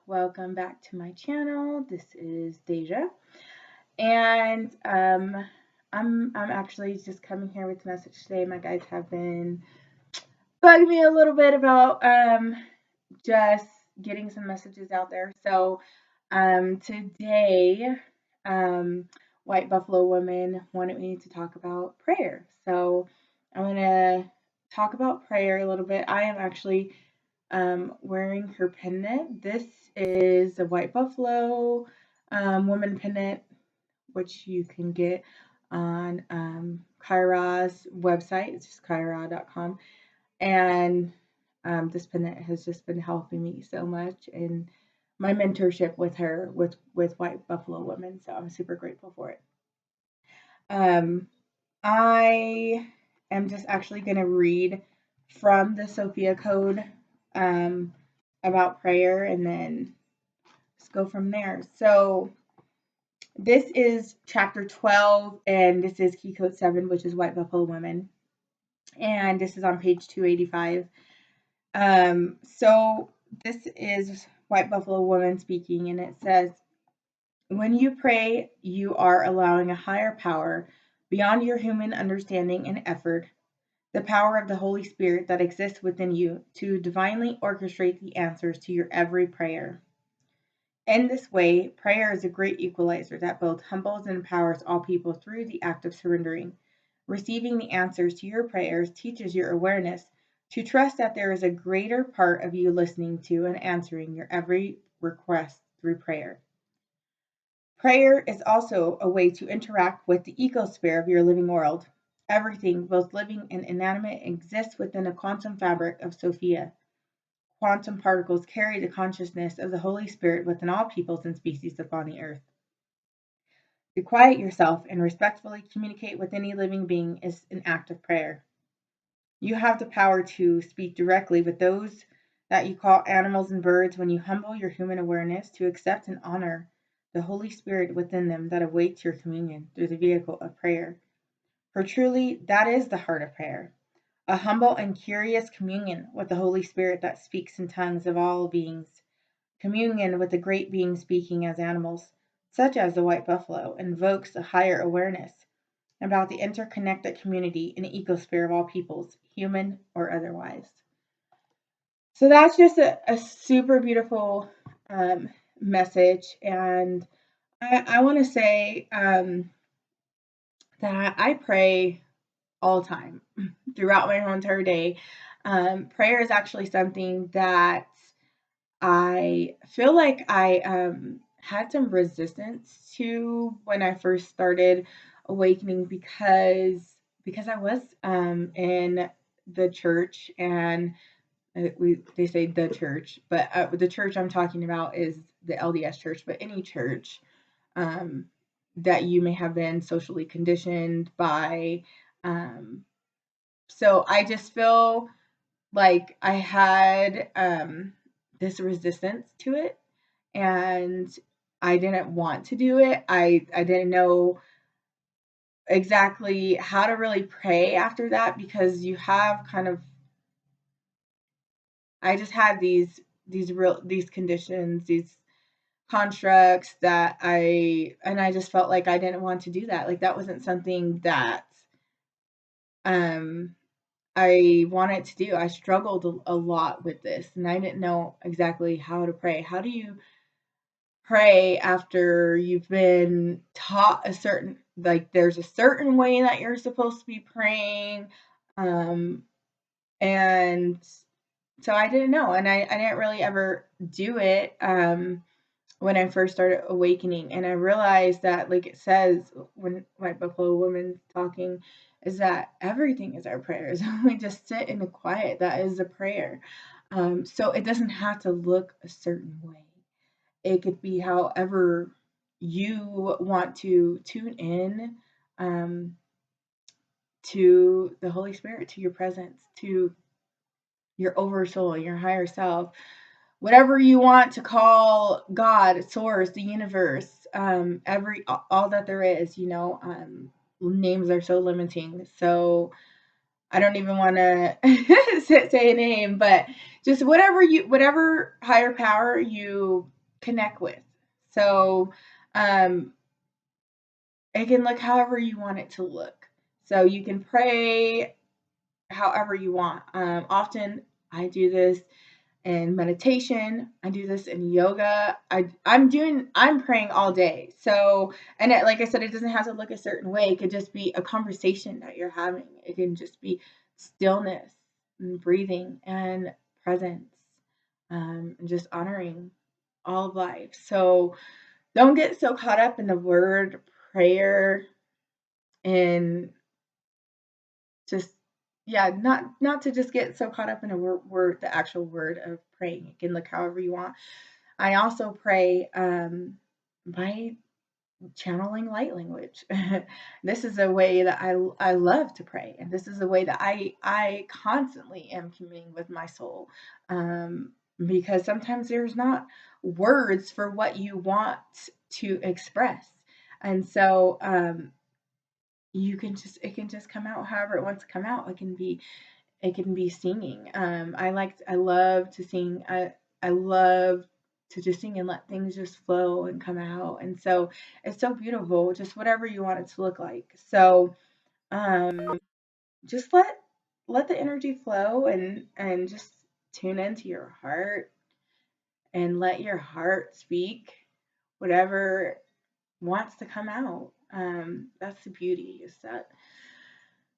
Welcome back to my channel. This is Deja, and I'm actually just coming here with a message today. My guys have been bugging me a little bit about just getting some messages out there. So today, White Buffalo Woman wanted me to talk about prayer. So I'm gonna talk about prayer a little bit. I am actually wearing her pendant. This is a White Buffalo woman pendant, which you can get on Kyra's website. It's just kyra.com. And this pendant has just been helping me so much in my mentorship with her with White Buffalo Women. So I'm super grateful for it. I am just actually going to read from the Sophia Code um, about prayer and then just go from there. So, this is chapter 12, and this is Key Code 7, which is White Buffalo Women. And this is on page 285. So, this is White Buffalo Woman speaking, and it says, when you pray, you are allowing a higher power beyond your human understanding and effort, the power of the Holy Spirit that exists within you, to divinely orchestrate the answers to your every prayer. In this way, prayer is a great equalizer that both humbles and empowers all people through the act of surrendering. Receiving the answers to your prayers teaches your awareness to trust that there is a greater part of you listening to and answering your every request through prayer. Prayer is also a way to interact with the ecosphere of your living world. Everything, both living and inanimate, exists within a quantum fabric of Sophia. Quantum particles carry the consciousness of the Holy Spirit within all peoples and species upon the earth. To quiet yourself and respectfully communicate with any living being is an act of prayer. You have the power to speak directly with those that you call animals and birds when you humble your human awareness to accept and honor the Holy Spirit within them that awaits your communion through the vehicle of prayer. For truly, that is the heart of prayer. A humble and curious communion with the Holy Spirit that speaks in tongues of all beings, communion with the great being speaking as animals, such as the white buffalo, invokes a higher awareness about the interconnected community and ecosphere of all peoples, human or otherwise. So that's just a super beautiful message. And I want to say that I pray all the time throughout my whole entire day. Prayer is actually something that I feel like I had some resistance to when I first started awakening because I was in the church, and they say the church, but the church I'm talking about is the LDS church, but any church um, that you may have been socially conditioned by. Um, so I just feel like I had this resistance to it, and I didn't want to do it. I didn't know exactly how to really pray after that, because you have kind of, I just had these conditions, these constructs that I just felt like I didn't want to do that. Like that wasn't something that um I wanted to do. I struggled a lot with this, and I didn't know exactly how to pray. How do you pray after you've been taught a certain, like there's a certain way that you're supposed to be praying? Um and so I didn't know, and I didn't really ever do it when I first started awakening. And I realized that, like it says when White Buffalo Woman's talking, is that everything is our prayers. When we just sit in the quiet, that is a prayer. So it doesn't have to look a certain way. It could be however you want to tune in um, to the Holy Spirit, to your presence, to your oversoul, your higher self, whatever you want to call God, source, the universe, every all that there is. Names are so limiting. So I don't even want to say a name, but just whatever higher power you connect with. So it can look however you want it to look. So you can pray however you want. Often I do this in meditation. I do this in yoga. I'm praying all day. So, and like I said, it doesn't have to look a certain way. It could just be a conversation that you're having. It can just be stillness and breathing and presence, and just honoring all of life. So don't get so caught up in the word prayer and just, yeah, not to just get so caught up in a word, the actual word of praying. It can look however you want. I also pray by channeling light language. This is a way that I love to pray, and this is a way that I constantly am communing with my soul, because sometimes there's not words for what you want to express, and so you can just it can just come out however it wants to come out. It can be singing. I love to sing. I love to just sing and let things just flow and come out. And so it's so beautiful, just whatever you want it to look like. So um, just let the energy flow and just tune into your heart and let your heart speak whatever wants to come out. That's the beauty, is that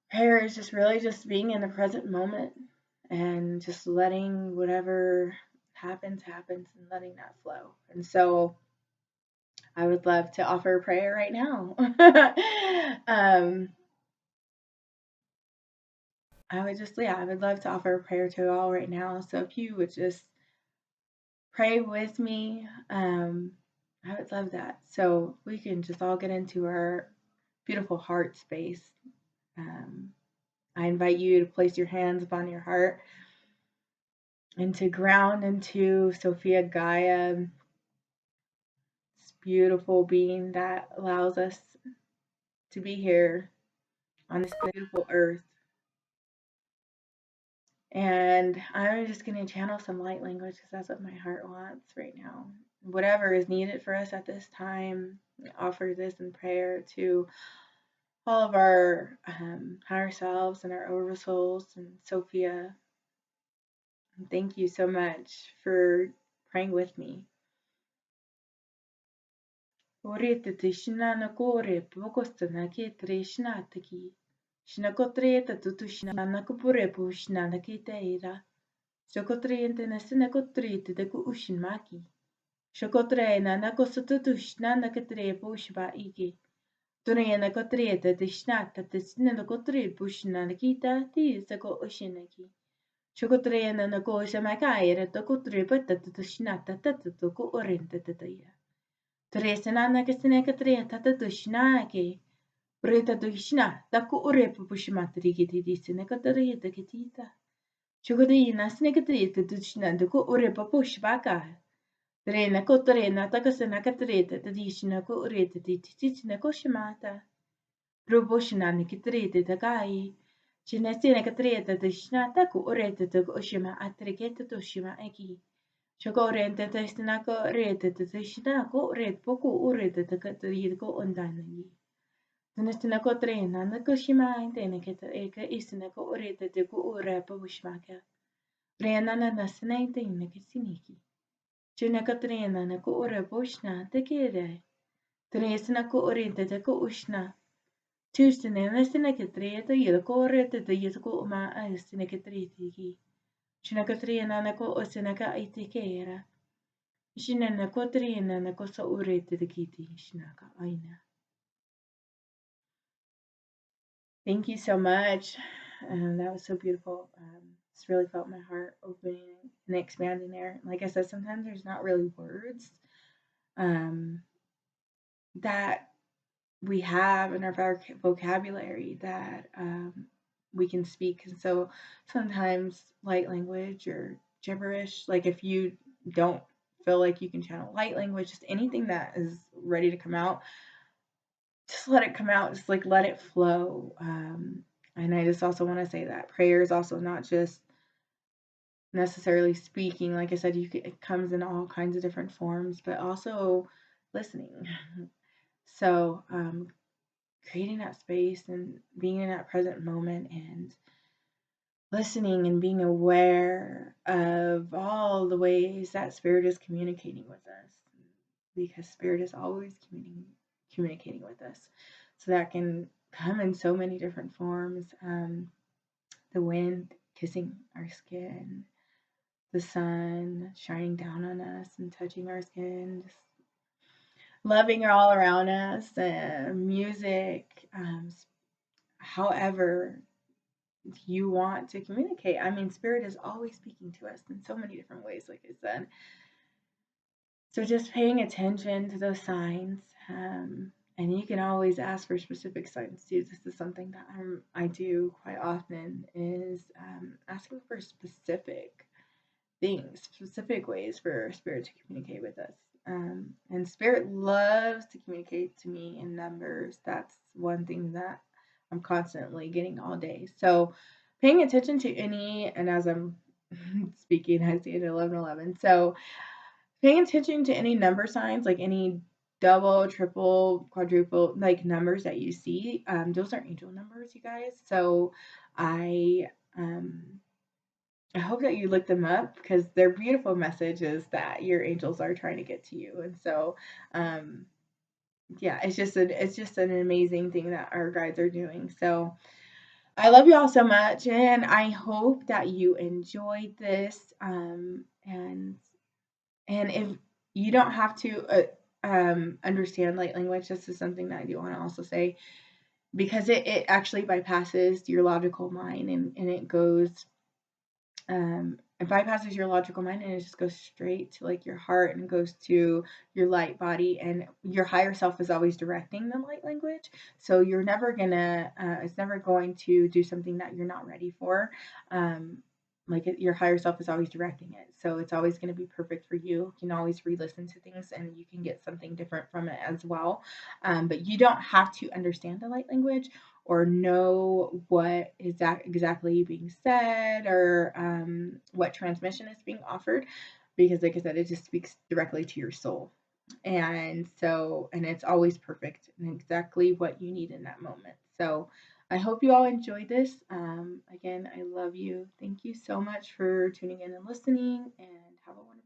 prayer is just really just being in the present moment and just letting whatever happens and letting that flow. And so I would love to offer a prayer right now. um, I would love to offer a prayer to all right now. So if you would just pray with me, I would love that. So we can just all get into our beautiful heart space. Um, I invite you to place your hands upon your heart and to ground into Sophia Gaia, this beautiful being that allows us to be here on this beautiful earth. And I'm just going to channel some light language because that's what my heart wants right now. Whatever is needed for us at this time, offer this in prayer to all of our higher selves and our oversouls and Sophia. And thank you so much for praying with me. Orete Shina Nakore Pokostana ke Trishna Taki. Shnakotreta Tutushna Nakupure Pushna Nakiteira. Shokotriente Nasinakotrete de Kuushinmaki. Shokotrena Nakosutushna Nakatre Pushba Igi. Turena Kotreta Tishnata Tisnakotri Pushna Nakita Tisako Ushinaki. Shokotrena Nakoshamakaira Tokotri Patatushnata Tatuku Orienta Tataya. Tresana Kasinaka Treta Tatushnaki. Brita Dushna, Taku Urepu Pushmatrigiti Sinekatari the Kitita. Chugodina Snekatrita Dushna, the Ku Urepa Pushbaka. Trena Kotrena, Takasana Katreta, the Dishna Ku Ureta, the Titina Koshimata. Proboshna Nikitrita, the Gai. Chinesina Katreta, the Shna, Taku Ureta, the Ushima, Atrigeta Tushima Eki. Chokorenta Testinako Reta, the Shinako Red Poku Ureta, the Katriko Undanagi. Tunastina trena na kushima intene keta eka istina ko urete te ku ure pa bushmaka. Rena na nasina intene ke siniki. Chuna ka trena na ku ure bushna te kere. Tresina ku urete te ku ushna. Tustina nasina ke treta yida ko urete te yida ko uma aistina ke treti ki. Chuna ka trena na ku usina ka ite kera. Shina na ko trena na ko sa urete te kiti shina ka aina. Thank you so much. That was so beautiful. Just really felt my heart opening and expanding there. Like I said, sometimes there's not really words um, that we have in our vocabulary that we can speak. And so sometimes light language or gibberish, like if you don't feel like you can channel light language, just anything that is ready to come out, just let it come out. Just like let it flow. And I just also want to say that prayer is also not just necessarily speaking. Like I said, it comes in all kinds of different forms, but also listening. So, creating that space and being in that present moment and listening and being aware of all the ways that spirit is communicating with us, because spirit is always communicating with us. So that can come in so many different forms. The wind kissing our skin, the sun shining down on us and touching our skin, just loving all around us, music, however you want to communicate. I mean, spirit is always speaking to us in so many different ways, like I said. So just paying attention to those signs. And you can always ask for specific signs too. This is something that I do quite often, is asking for specific things, specific ways for spirit to communicate with us. And spirit loves to communicate to me in numbers. That's one thing that I'm constantly getting all day. So paying attention to any, and as I'm speaking, I see it at 11:11. So paying attention to any number signs, like any double, triple, quadruple, like numbers that you see, those are angel numbers, you guys. So I um, I hope that you look them up, because they're beautiful messages that your angels are trying to get to you. And so, um, yeah, it's just an amazing thing that our guides are doing. So I love you all so much, and I hope that you enjoyed this. And if you don't have to understand light language, this is something that I do want to also say, because it actually bypasses your logical mind, and it goes it bypasses your logical mind, and it just goes straight to like your heart, and goes to your light body, and your higher self is always directing the light language. So you're never gonna it's never going to do something that you're not ready for. Your higher self is always directing it, so it's always going to be perfect for you. You can always re-listen to things, and you can get something different from it as well. But you don't have to understand the light language or know what is that exactly being said, or what transmission is being offered, because like I said, it just speaks directly to your soul. And it's always perfect and exactly what you need in that moment. So I hope you all enjoyed this. Again, I love you. Thank you so much for tuning in and listening, and have a wonderful